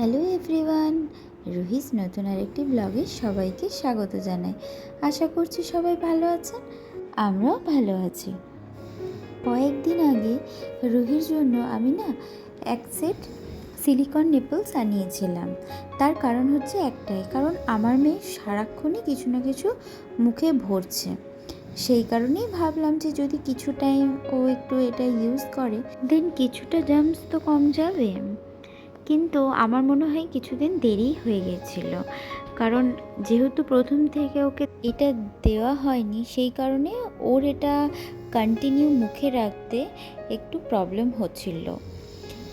Hello everyone, Ruhi's নতুন আরেকটি ব্লগে সবাইকে স্বাগত জানাই। আশা করছি সবাই ভালো আছেন, আমরাও ভালো আছি। কয়েকদিন আগে রুহির জন্য আমি এক সেট সিলিকন নিপলস আনিয়েছিলাম। তার কারণ হচ্ছে একটাই, কারণ আমার মেয়ে সারাক্ষণই কিছু না কিছু মুখে ভরছে। সেই কারণেই ভাবলাম যে যদি কিছু টাইম ও একটু এটা ইউজ করে দেন কিছুটা জার্মস তো কম যাবে। কিন্তু আমার মনে হয় কিছুদিন দেরি হয়ে গেছিল, কারণ যেহেতু প্রথম থেকে ওকে এটা দেওয়া হয়নি, সেই কারণে ওর এটা কন্টিনিউ মুখে রাখতে একটু প্রবলেম হচ্ছিল।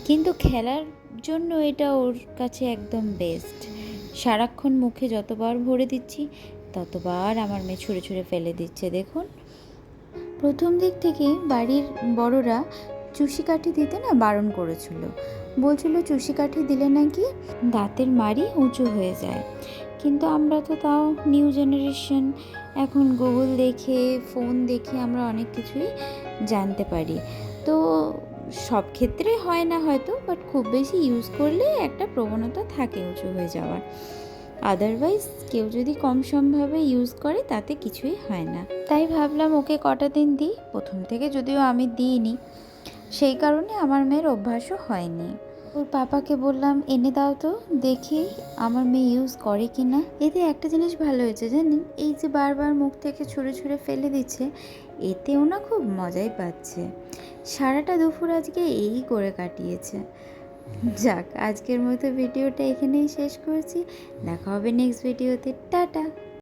কিন্তু খেলার জন্য এটা ওর কাছে একদম বেস্ট। সারাক্ষণ মুখে যতবার ভরে দিচ্ছি ততবার আমার মেয়ে ছুঁড়ে ছুঁড়ে ফেলে দিচ্ছে। দেখুন, প্রথম দিক থেকে বাড়ির বড়রা চুষি কাঠি দিতে বারণ করেছিল, বলছিল চুষি কাঠি দিলে নাকি দাঁতের মাড়ি উঁচু হয়ে যায়। কিন্তু আমরা তো তাও নিউ জেনারেশন, এখন গুগল দেখে ফোন দেখে আমরা অনেক কিছুই জানতে পারি। তো সব ক্ষেত্রে হয় না হয়তো, বাট খুব বেশি ইউজ করলে একটা প্রবণতা থাকে উঁচু হয়ে যাওয়ার। আদারওয়াইজ কেউ যদি কম সমভাবে ইউজ করে তাতে কিছুই হয় না। তাই ভাবলাম ওকে কটা দিন দিই। প্রথম থেকে যদিও আমি দিইনি, সেই কারণে আমার মেয়ের অভ্যাসও হয়নি। ওর পাপাকে বললাম এনে দাও তো দেখি আমার মেয়ে ইউজ করে কি না। এতে একটা জিনিস ভালো হয়েছে জানেন, এই যে বারবার মুখ থেকে ছুঁড়ে ছুঁড়ে ফেলে দিচ্ছে, এতেও খুব মজাই পাচ্ছে। সারাটা দুপুর আজকে এই করে কাটিয়েছে। যাক, আজকের মতো ভিডিওটা এখানেই শেষ করছি। দেখা হবে নেক্সট ভিডিওতে। টাটা।